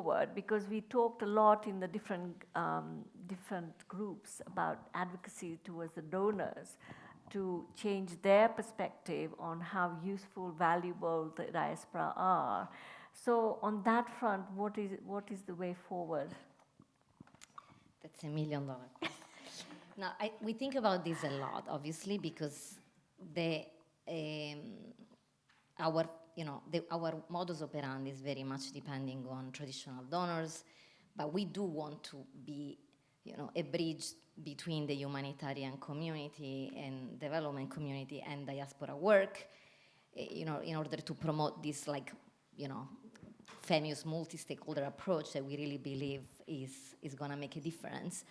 forward, because we talked a lot in the different groups about advocacy towards the donors to change their perspective on how useful, valuable the diaspora are. So on that front, what is the way forward? That's $1 million question. Now, we think about this a lot, obviously, because our modus operandi is very much depending on traditional donors, but we do want to be, a bridge between the humanitarian community and development community and diaspora work, in order to promote this, famous multi-stakeholder approach that we really believe is going to make a difference.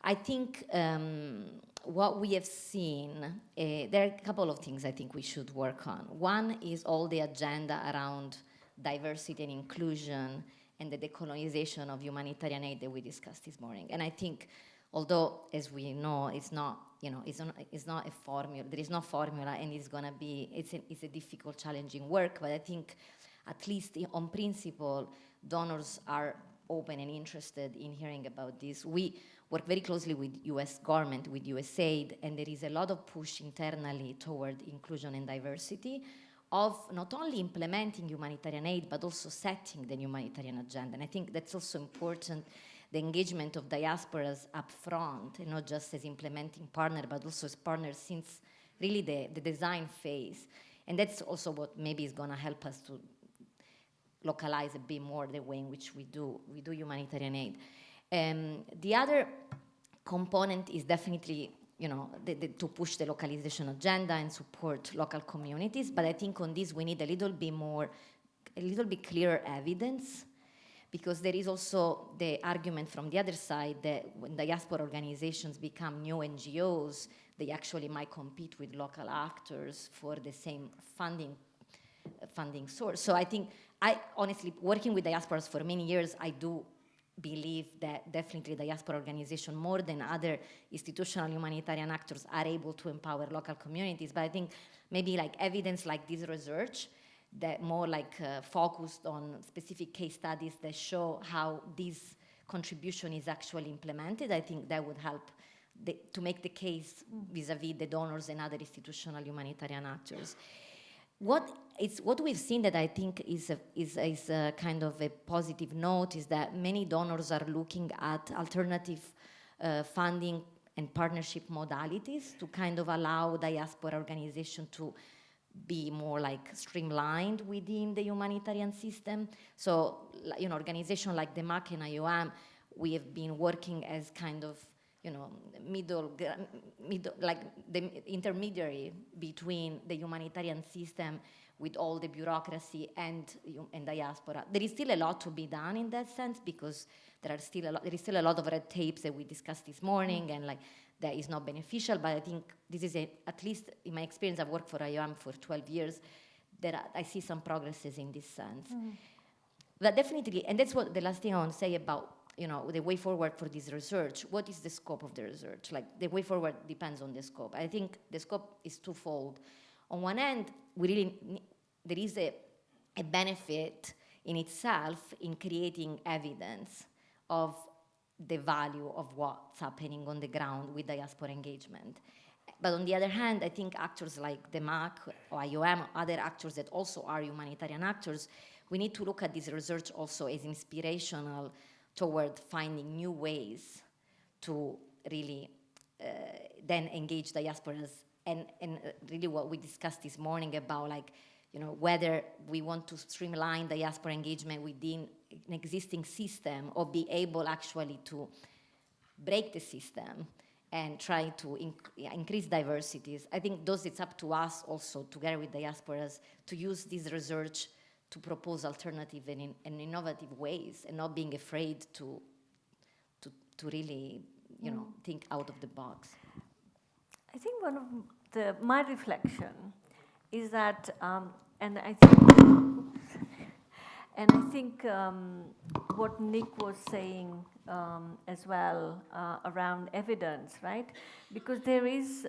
I think what we have seen, there are a couple of things I think we should work on. One is all the agenda around diversity and inclusion and the decolonization of humanitarian aid that we discussed this morning. And I think, although, as we know, it's not a formula, there is no formula, and it's a difficult, challenging work, but I think at least on principle, donors are open and interested in hearing about this. We work very closely with US government, with USAID, and there is a lot of push internally toward inclusion and diversity of not only implementing humanitarian aid, but also setting the humanitarian agenda. And I think that's also important, the engagement of diasporas up front, and not just as implementing partner, but also as partners since really the design phase. And that's also what maybe is gonna help us to localize a bit more the way in which we do humanitarian aid. The other component is definitely, to push the localization agenda and support local communities. But I think on this we need a little bit clearer evidence, because there is also the argument from the other side that when diaspora organizations become new NGOs, they actually might compete with local actors for the same funding source. So I think, honestly, working with diasporas for many years, I do believe that definitely diaspora organization, more than other institutional humanitarian actors, are able to empower local communities. But I think maybe evidence like this research that more focused on specific case studies that show how this contribution is actually implemented, I think that would help to make the case vis-a-vis the donors and other institutional humanitarian actors. What we've seen that I think is a kind of a positive note is that many donors are looking at alternative funding and partnership modalities to kind of allow diaspora organization to be more streamlined within the humanitarian system. So, organizations like DEMAC and IOM, we have been working as kind of, middle, the intermediary between the humanitarian system with all the bureaucracy and diaspora. There is still a lot to be done in that sense, because there is still a lot of red tapes that we discussed this morning, and that is not beneficial. But I think this is at least in my experience, I've worked for IOM for 12 years, that I see some progresses in this sense. But definitely, and that's what the last thing I want to say about the way forward for this research. What is the scope of the research? The way forward depends on the scope. I think the scope is twofold. On one end, there is a benefit in itself in creating evidence of the value of what's happening on the ground with diaspora engagement. But on the other hand, I think actors like DEMAC or IOM, other actors that also are humanitarian actors, we need to look at this research also as inspirational toward finding new ways to really then engage diasporas, and really what we discussed this morning about whether we want to streamline diaspora engagement within an existing system or be able actually to break the system and try to increase diversities. I think it's up to us also, together with diasporas, to use this research to propose alternative and innovative ways, and not being afraid to really, think out of the box. I think one of my reflection is that, and I think what Nick was saying as well around evidence, right? Because there is,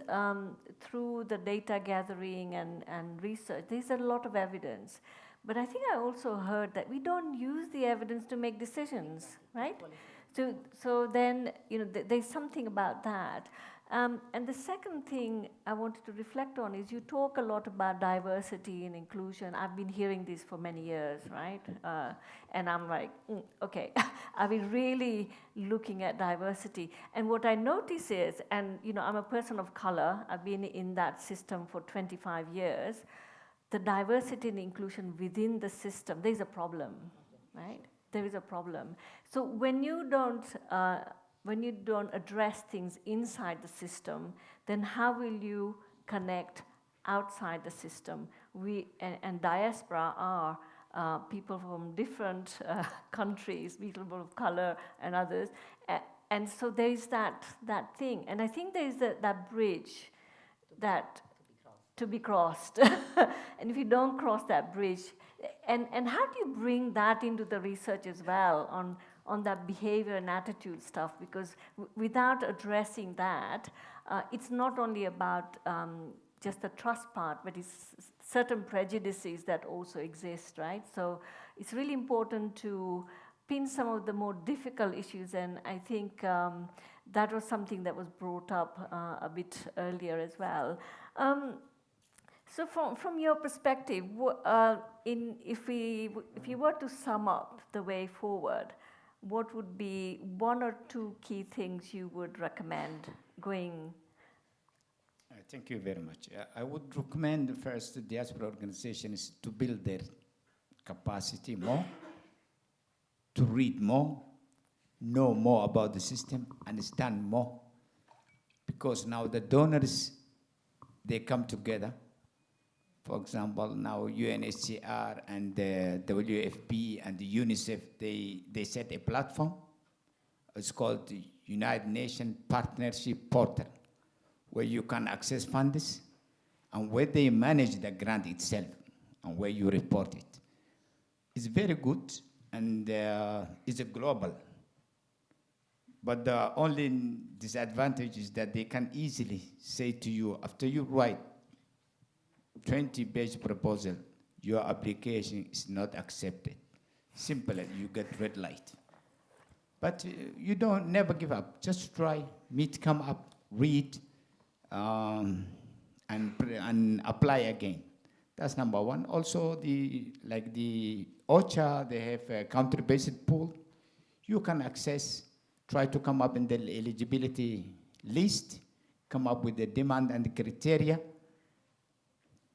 through the data gathering and research, there's a lot of evidence. But I think I also heard that we don't use the evidence to make decisions, right? So then, there's something about that. And the second thing I wanted to reflect on is you talk a lot about diversity and inclusion. I've been hearing this for many years, right? And I'm like, okay, are we really looking at diversity? And what I notice is, and I'm a person of color, I've been in that system for 25 years, the diversity and inclusion within the system, there's a problem, right? There is a problem. So when you don't address things inside the system, then how will you connect outside the system? And diaspora are people from different countries, people of color and others. And so there is that thing. And I think there is that bridge that to be crossed. And if you don't cross that bridge, and how do you bring that into the research as well on that behavior and attitude stuff? Because without addressing that, it's not only about just the trust part, but it's certain prejudices that also exist, right? So it's really important to pin some of the more difficult issues, and I think that was something that was brought up a bit earlier as well. So from your perspective, if you were to sum up the way forward, what would be one or two key things you would recommend going? Thank you very much. I would recommend first the diaspora organizations to build their capacity more, to read more, know more about the system, understand more, because now the donors, they come together. For example, now UNHCR and the WFP and the UNICEF, they set a platform. It's called the United Nations Partnership Portal, where you can access funds and where they manage the grant itself and where you report it. It's very good, and it's a global. But the only disadvantage is that they can easily say to you, after you write 20-page proposal, your application is not accepted. Simple, you get red light. But you don't never give up. Just try, come up, read, and apply again. That's number one. Also, the OCHA, they have a country-based pool. You can access, try to come up in the eligibility list, come up with the demand and the criteria.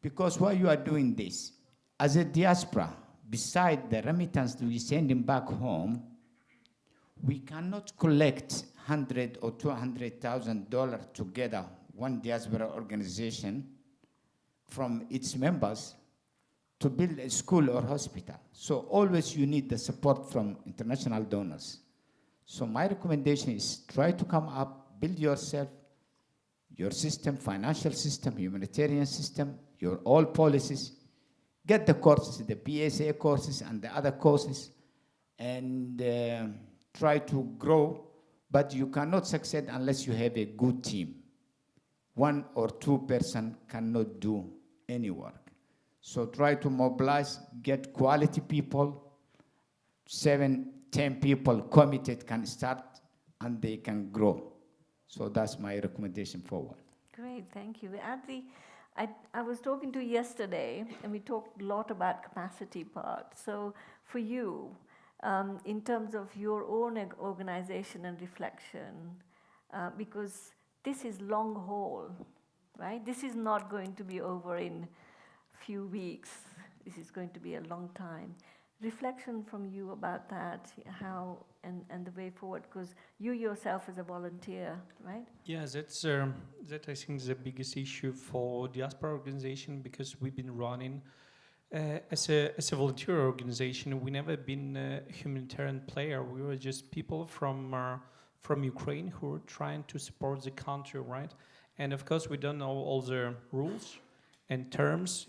Because while you are doing this, as a diaspora, beside the remittance that we send them back home, we cannot collect $100,000 or $200,000 together, one diaspora organization, from its members to build a school or hospital. So always you need the support from international donors. So my recommendation is try to come up, build yourself, your system, financial system, humanitarian system, your all policies, get the courses, the PSA courses and the other courses, and try to grow, but you cannot succeed unless you have a good team. One or two person cannot do any work. So try to mobilize, get quality people, 7, 10 people committed can start, and they can grow. So that's my recommendation forward. Great, thank you. Andrii, I was talking to you yesterday, and we talked a lot about capacity part. So for you, in terms of your own organization and reflection, because this is long haul, right? This is not going to be over in few weeks. This is going to be a long time. Reflection from you about that, how and the way forward, because you yourself as a volunteer, right? Yeah, that I think is the biggest issue for diaspora organization, because we've been running as a volunteer organization. We never been a humanitarian player. We were just people from Ukraine who were trying to support the country, right? And of course, we don't know all the rules and terms,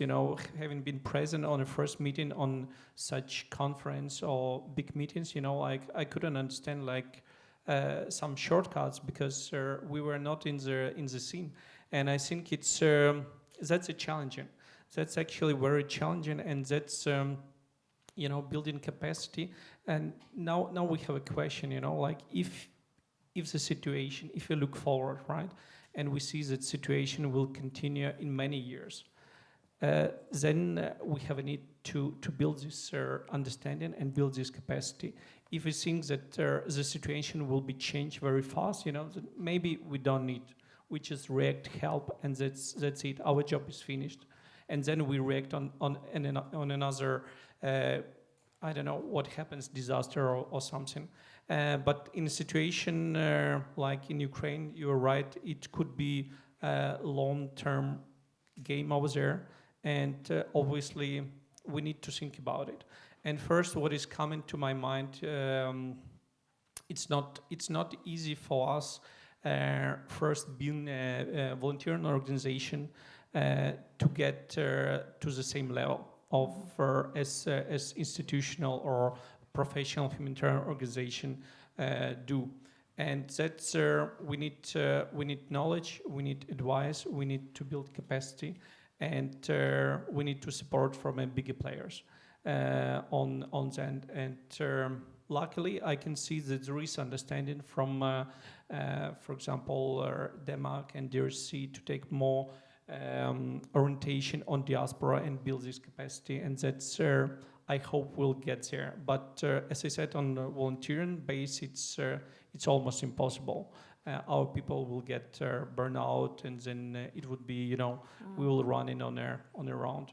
having been present on a first meeting on such conference or big meetings, I couldn't understand some shortcuts because we were not in the scene. And I think that's a challenging. That's actually very challenging, and that's building capacity. And now we have a question, like if the situation, if you look forward, right, and we see that situation will continue in many years, then we have a need to build this understanding and build this capacity. If we think that the situation will be changed very fast, that maybe we don't need, we just react, help, and that's it. Our job is finished, and then we react on another, I don't know what happens, disaster or something. But in a situation like in Ukraine, you're right. It could be a long-term game over there. And obviously, we need to think about it. And first, what is coming to my mind, it's not easy for us, first being a volunteering organization, to get to the same level of as institutional or professional humanitarian organization do. And that's we need knowledge, we need advice, we need to build capacity. And we need to support from bigger players on that. And luckily, I can see that there is understanding from, for example, DEMAC and DRC to take more orientation on diaspora and build this capacity. And that's, I hope we'll get there. But as I said, on the volunteering base, it's almost impossible. Our people will get burnout, and then it would be, we will run in on a round.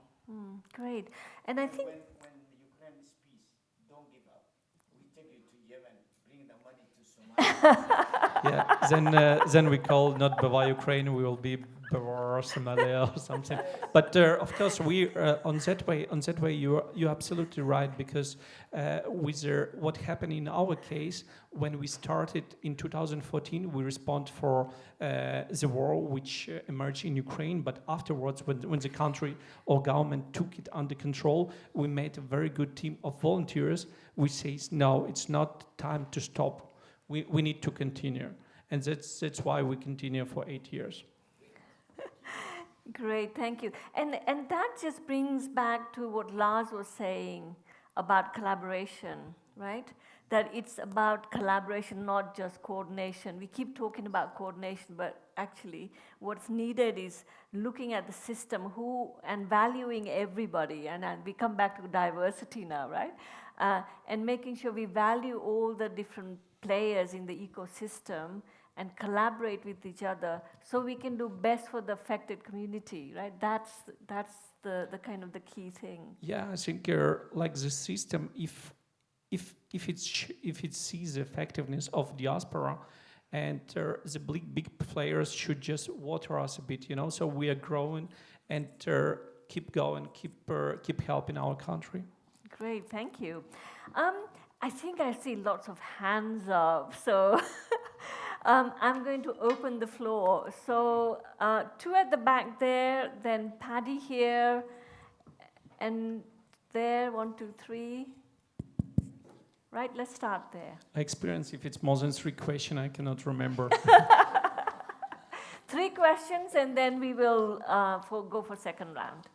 Great. And I think when Ukraine is peace, don't give up. We take you to Yemen, bring the money to Somalia. Yeah. Then we call not Bava Ukraine. We will be Bava Somalia or something. But of course, we on that way, you're absolutely right, because with what happened in our case, when we started in 2014, we respond for the war which emerged in Ukraine. But afterwards, when the country or government took it under control, we made a very good team of volunteers which says, no, it's not time to stop. We need to continue. And that's why we continue for 8 years. Great, thank you. And that just brings back to what Lars was saying about collaboration, right? That it's about collaboration, not just coordination. We keep talking about coordination, but actually what's needed is looking at the system and valuing everybody. And we come back to diversity now, right? And making sure we value all the different players in the ecosystem and collaborate with each other so we can do best for the affected community, right? That's the kind of the key thing. Yeah, I think like the system, if it sees the effectiveness of diaspora, and the big players should just water us a bit, so we are growing and keep going, keep helping our country. Great, thank you. I think I see lots of hands up, so I'm going to open the floor. So 2 at the back there, then Paddy here, and there, 1, 2, 3. Right, let's start there. I experience if it's more than 3 questions, I cannot remember. 3 questions, and then we will go for second round.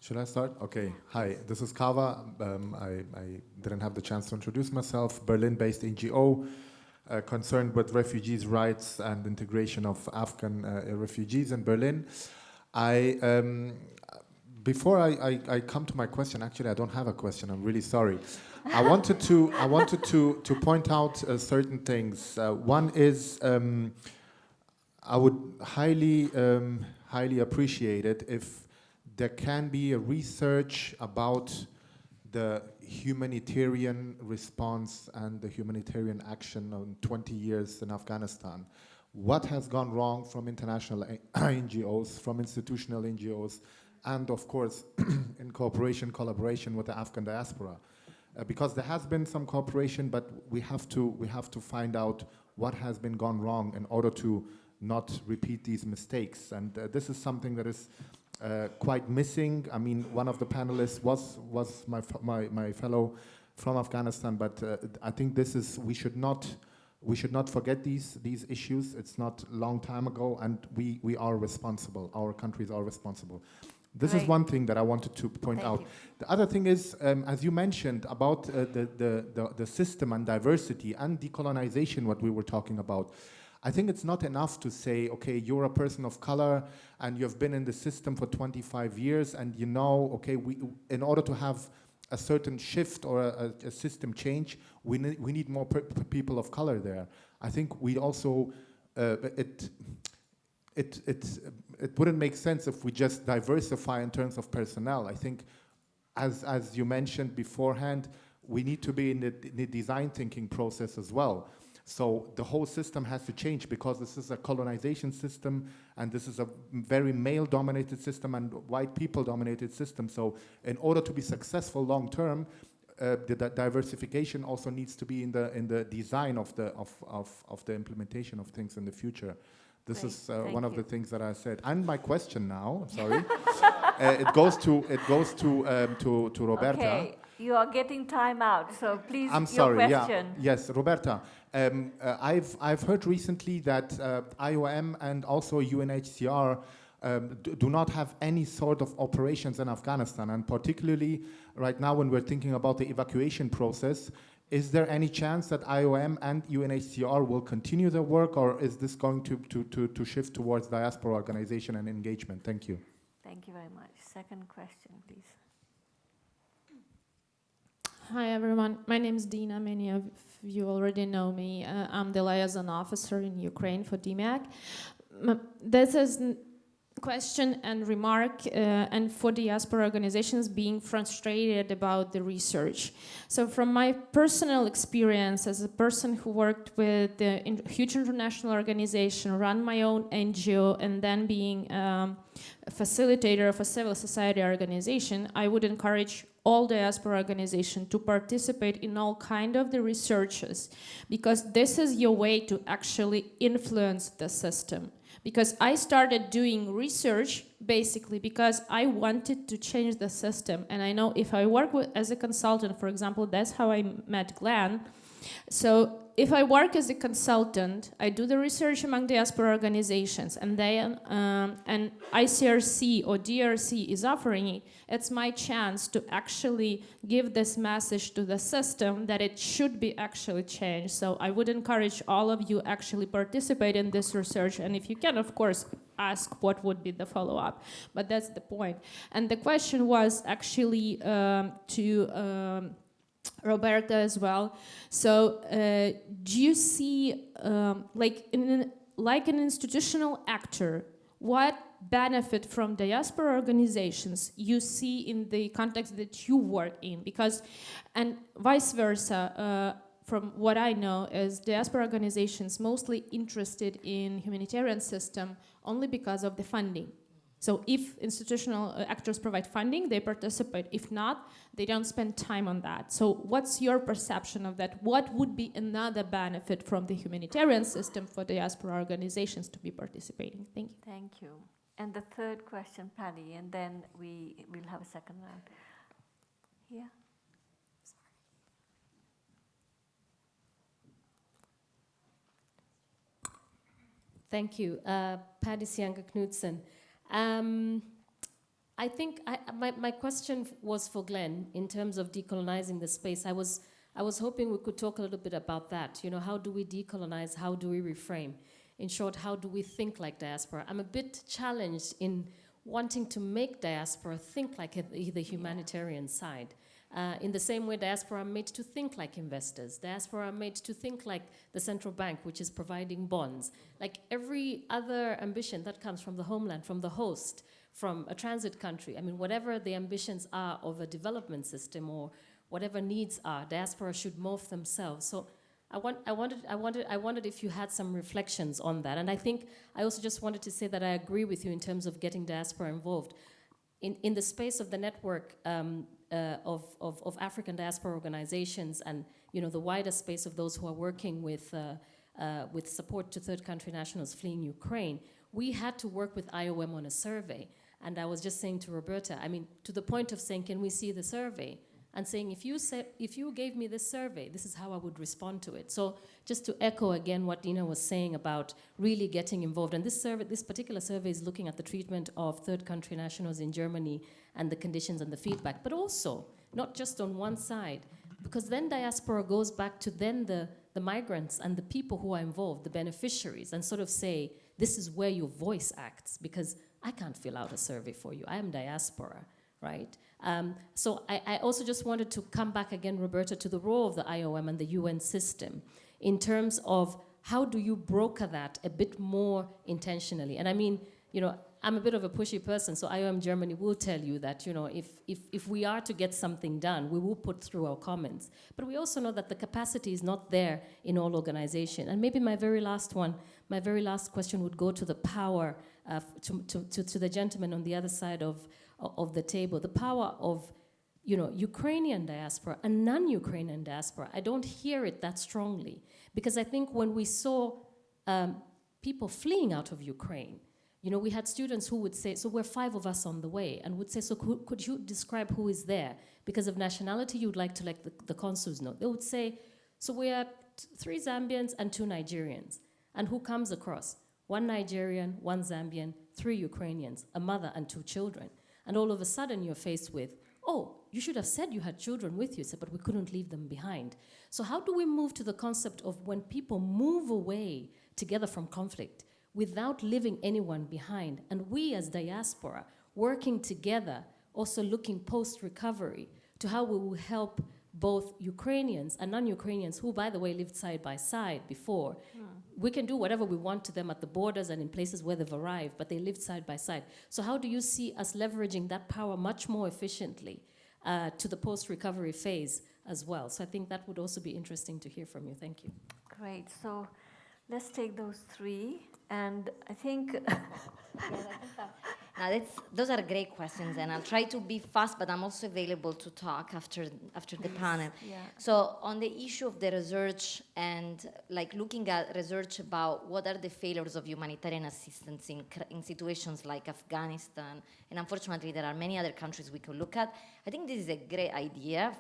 Should I start? Okay. Hi, this is Kava. I didn't have the chance to introduce myself. Berlin-based NGO concerned with refugees' rights and integration of Afghan refugees in Berlin. Before I come to my question, actually, I don't have a question. I'm really sorry. I wanted to point out certain things. One is I would highly appreciate it if there can be a research about the humanitarian response and the humanitarian action on 20 years in Afghanistan. What has gone wrong from international NGOs, from institutional NGOs, and of course, in collaboration with the Afghan diaspora. Because there has been some cooperation, but we have to find out what has been gone wrong in order to not repeat these mistakes. And this is something that is quite missing. I mean, one of the panelists was my fellow from Afghanistan, but I think we should not forget these issues. It's not a long time ago, and we are responsible. Our countries are responsible. This is Great. one thing that I wanted to point Thank out. you. The other thing is, as you mentioned about the system and diversity and decolonization, what we were talking about, I think it's not enough to say, okay, you're a person of color and you've been in the system for 25 years and you know, okay, in order to have a certain shift or a system change, we need more people of color there. I think we also, it wouldn't make sense if we just diversify in terms of personnel. I think, as you mentioned beforehand, we need to be in the design thinking process as well. So the whole system has to change because this is a colonization system and this is a very male-dominated system and white people-dominated system. So in order to be successful long-term, the diversification also needs to be in the design of the implementation of things in the future. This Great. is Thank one of you. the things that I said. And my question now, sorry, it goes to Roberta. Okay, you are getting time out, so please, I'm your sorry. question. Yeah. Yes, Roberta. I've heard recently that IOM and also UNHCR do not have any sort of operations in Afghanistan, and particularly right now when we're thinking about the evacuation process. Is there any chance that IOM and UNHCR will continue their work, or is this going to shift towards diaspora organization and engagement? Thank you. Thank you very much. Second question, please. Hi everyone, my name is Dina. Many of you already know me. I'm the liaison officer in Ukraine for DEMAC. This is question and remark and for diaspora organizations being frustrated about the research. So from my personal experience as a person who worked with a huge international organization, run my own NGO, and then being a facilitator of a civil society organization, I would encourage all diaspora organizations to participate in all kind of the researches, because this is your way to actually influence the system. Because I started doing research basically because I wanted to change the system. And I know if I work as a consultant, for example, that's how I met Glenn. So if I work as a consultant, I do the research among diaspora organizations, and then and ICRC or DRC is offering it, it's my chance to actually give this message to the system that it should be actually changed. So I would encourage all of you actually participate in this research, and if you can, of course, ask what would be the follow-up. But that's the point. And the question was actually to Roberta as well. So do you see, like an institutional actor, what benefit from diaspora organizations you see in the context that you work in? Because, and vice versa, from what I know, is diaspora organizations mostly interested in humanitarian system only because of the funding. So if institutional actors provide funding, they participate. If not, they don't spend time on that. So what's your perception of that? What would be another benefit from the humanitarian system for diaspora organizations to be participating? Thank you. Thank you. And the third question, Paddy, and then we will have a second round. Here. Thank you. Paddy Sianga-Knudsen. I think my question was for Glenn in terms of decolonizing the space. I was hoping we could talk a little bit about that. You know, how do we decolonize? How do we reframe? In short, how do we think like diaspora? I'm a bit challenged in wanting to make diaspora think like the humanitarian side. In the same way, diaspora are made to think like investors. Diaspora are made to think like the central bank, which is providing bonds. Like every other ambition that comes from the homeland, from the host, from a transit country. I mean, whatever the ambitions are of a development system or whatever needs are, diaspora should morph themselves. So I wondered if you had some reflections on that. And I think I also just wanted to say that I agree with you in terms of getting diaspora involved. In the space of the network of African diaspora organizations and, you know, the wider space of those who are working with support to third country nationals fleeing Ukraine, we had to work with IOM on a survey. And I was just saying to Roberta, I mean, to the point of saying, can we see the survey? and saying, if you gave me this survey, this is how I would respond to it. So just to echo again what Dina was saying about really getting involved. And this particular survey is looking at the treatment of third country nationals in Germany and the conditions and the feedback, but also not just on one side, because then diaspora goes back to then the migrants and the people who are involved, the beneficiaries, and sort of say, this is where your voice acts, because I can't fill out a survey for you. I am diaspora, right? So I also just wanted to come back again, Roberta, to the role of the IOM and the UN system in terms of how do you broker that a bit more intentionally? And I mean, you know, I'm a bit of a pushy person, so IOM Germany will tell you that, you know, if we are to get something done, we will put through our comments. But we also know that the capacity is not there in all organizations. And maybe my very last question would go to the power, to the gentleman on the other side of the table, the power of, you know, Ukrainian diaspora and non-Ukrainian diaspora. I don't hear it that strongly, because I think when we saw people fleeing out of Ukraine, you know, we had students who would say, so we're 5 of us on the way, and would say, so could you describe who is there? Because of nationality, you'd like to let the consuls know. They would say, so we are 3 Zambians and 2 Nigerians. And who comes across? 1 Nigerian, 1 Zambian, 3 Ukrainians, a mother and 2 children. And all of a sudden you're faced with, oh, you should have said you had children with you, but we couldn't leave them behind. So how do we move to the concept of when people move away together from conflict, without leaving anyone behind, and we as diaspora working together, also looking post-recovery to how we will help both Ukrainians and non-Ukrainians who, by the way, lived side by side before. We can do whatever we want to them at the borders and in places where they've arrived, but they lived side by side. So how do you see us leveraging that power much more efficiently to the post-recovery phase as well? So I think that would also be interesting to hear from you. Thank you. Great. So let's take those 3. And I think... Now those are great questions, and I'll try to be fast, but I'm also available to talk after the panel. Yeah. So on the issue of the research and like looking at research about what are the failures of humanitarian assistance in situations like Afghanistan, and unfortunately there are many other countries we could look at, I think this is a great idea.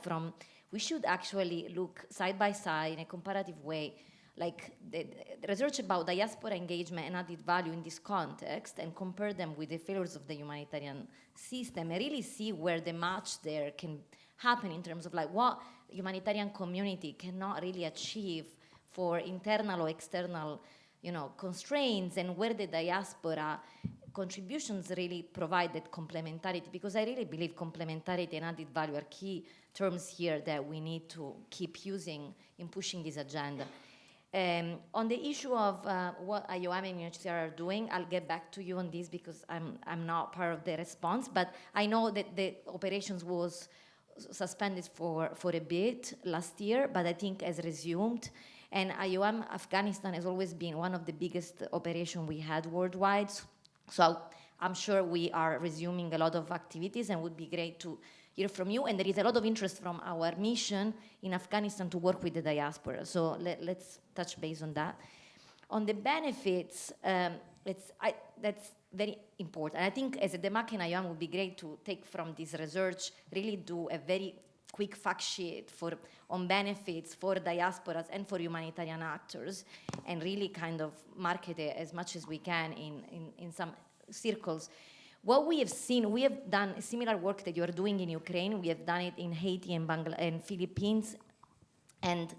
We should actually look side by side in a comparative way, like the research about diaspora engagement and added value in this context, and compare them with the failures of the humanitarian system, and really see where the match there can happen in terms of like what humanitarian community cannot really achieve for internal or external, you know, constraints, and where the diaspora contributions really provide that complementarity, because I really believe complementarity and added value are key terms here that we need to keep using in pushing this agenda. On the issue of what IOM and UNHCR are doing, I'll get back to you on this because I'm not part of the response, but I know that the operations was suspended for a bit last year, but I think has resumed. And IOM Afghanistan has always been one of the biggest operations we had worldwide. So I'm sure we are resuming a lot of activities, and would be great to hear from you. And there is a lot of interest from our mission in Afghanistan to work with the diaspora. So let's touch base on that. On the benefits, that's very important. I think as a DEMAC and IOM would be great to take from this research, really do a very quick fact sheet on benefits for diasporas and for humanitarian actors, and really kind of market it as much as we can in some circles. What we have seen, we have done similar work that you are doing in Ukraine. We have done it in Haiti and Bangladesh and Philippines. And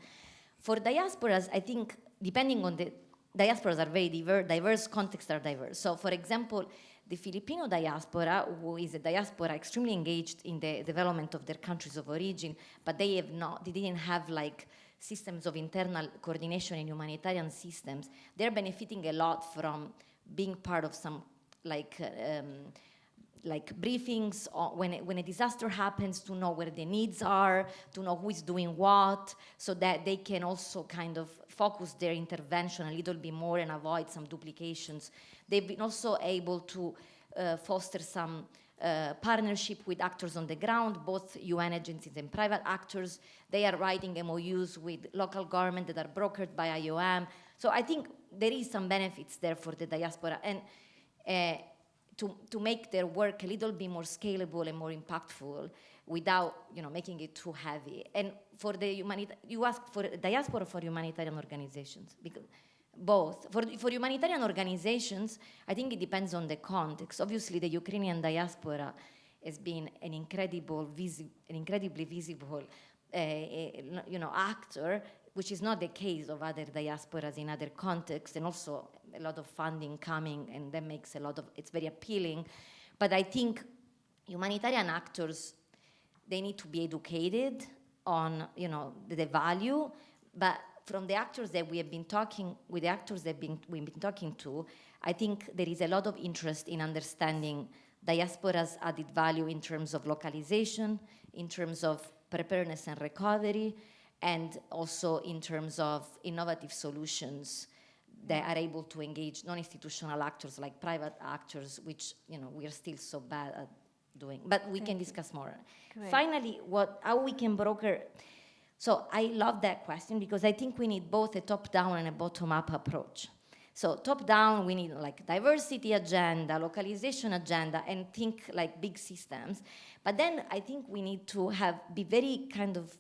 for diasporas, I think, depending on the diasporas are very diverse, contexts are diverse. So for example, the Filipino diaspora, who is a diaspora extremely engaged in the development of their countries of origin, but they didn't have like systems of internal coordination in humanitarian systems. They're benefiting a lot from being part of some like briefings when a disaster happens, to know where the needs are, to know who is doing what, so that they can also kind of focus their intervention a little bit more and avoid some duplications. They've been also able to foster some partnership with actors on the ground, both UN agencies and private actors. They are writing MOUs with local government that are brokered by IOM. So I think there is some benefits there for the diaspora. And to make their work a little bit more scalable and more impactful without, making it too heavy. And for the you ask for diaspora for humanitarian organizations, because both. For humanitarian organizations, I think it depends on the context. Obviously, the Ukrainian diaspora has been an incredibly visible, actor, which is not the case of other diasporas in other contexts, and also a lot of funding coming, and that makes it's very appealing. But I think humanitarian actors, they need to be educated on, the value, but from the actors that we have been talking, with the actors that we've been talking to, I think there is a lot of interest in understanding diaspora's added value in terms of localization, in terms of preparedness and recovery, and also in terms of innovative solutions that are able to engage non-institutional actors like private actors, which, we are still so bad at doing. But we can discuss more. Great. Finally, how we can broker. So I love that question, because I think we need both a top-down and a bottom-up approach. So top-down, we need diversity agenda, localization agenda, and think like big systems. But then I think we need to be very kind of,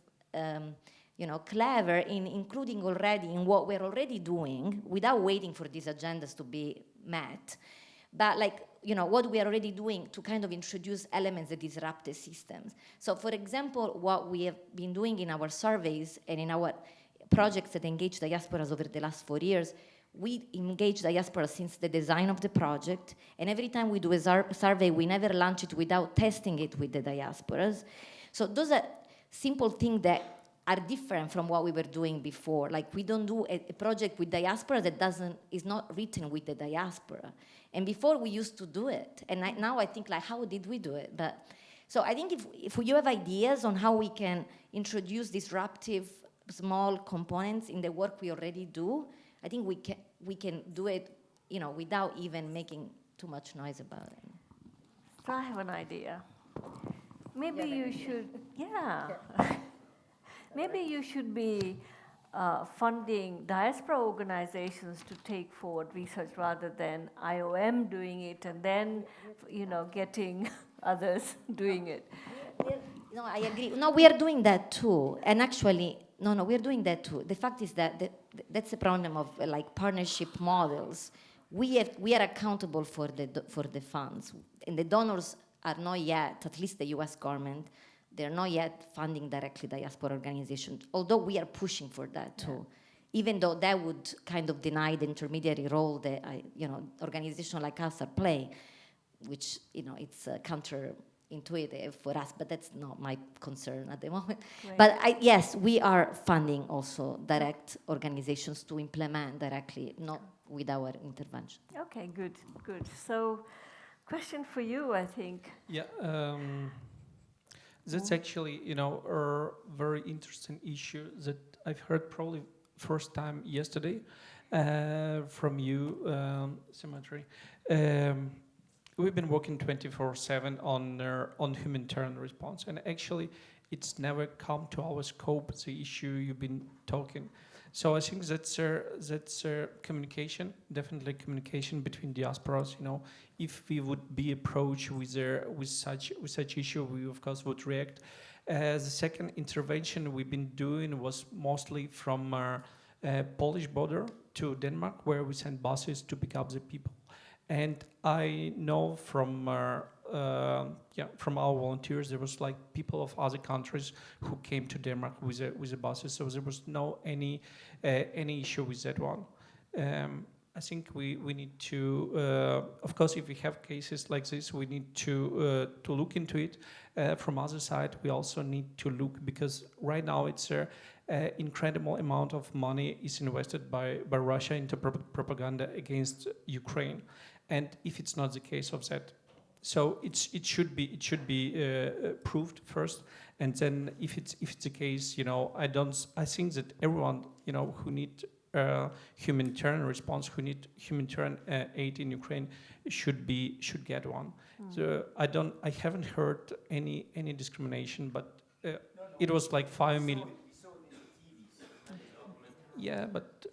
clever in including already in what we're already doing without waiting for these agendas to be met. But what we are already doing to kind of introduce elements that disrupt the systems. So for example, what we have been doing in our surveys and in our projects that engage diasporas over the last 4 years, we engage diasporas since the design of the project, and every time we do a survey, we never launch it without testing it with the diasporas. So those are simple things that are different from what we were doing before. Like, we don't do a project with diaspora that is not written with the diaspora. And before we used to do it, and now I think how did we do it? But so I think if you have ideas on how we can introduce disruptive small components in the work we already do, I think we can do it, without even making too much noise about it. So I have an idea. Maybe you should, maybe you should be funding diaspora organizations to take forward research rather than IOM doing it and then, getting others doing it. No, I agree. No, we are doing that too. And actually, we are doing that too. The fact is that that's the problem of partnership models. We are accountable for the funds, and the donors are not yet, at least the U.S. government, they're not yet funding directly diaspora organizations, although we are pushing for that too. Even though that would kind of deny the intermediary role that organizations like us are playing, which it's counterintuitive for us, but that's not my concern at the moment. Right. But yes, we are funding also direct organizations to implement directly, not with our intervention. Okay, good. So, question for you, I think. Yeah, that's actually, a very interesting issue that I've heard probably first time yesterday from you, Smruti. We've been working 24/7 on humanitarian response, and actually, it's never come to our scope, the issue you've been talking. So I think that's communication, definitely communication between diasporas. If we would be approached with such issue, we of course would react. The second intervention we've been doing was mostly from Polish border to Denmark, where we sent buses to pick up the people. And I know from our volunteers, there was people of other countries who came to Denmark with the buses, so there was no any issue with that one. I think we need to, of course, if we have cases like this, we need to look into it. From other side, we also need to look, because right now it's incredible amount of money is invested by Russia into propaganda against Ukraine. And if it's not the case of that, so it should be proved first, and then if it's the case, I think that everyone who need humanitarian response, who need humanitarian aid in Ukraine should get one. So I haven't heard any discrimination, but it was 5 million. Yeah, but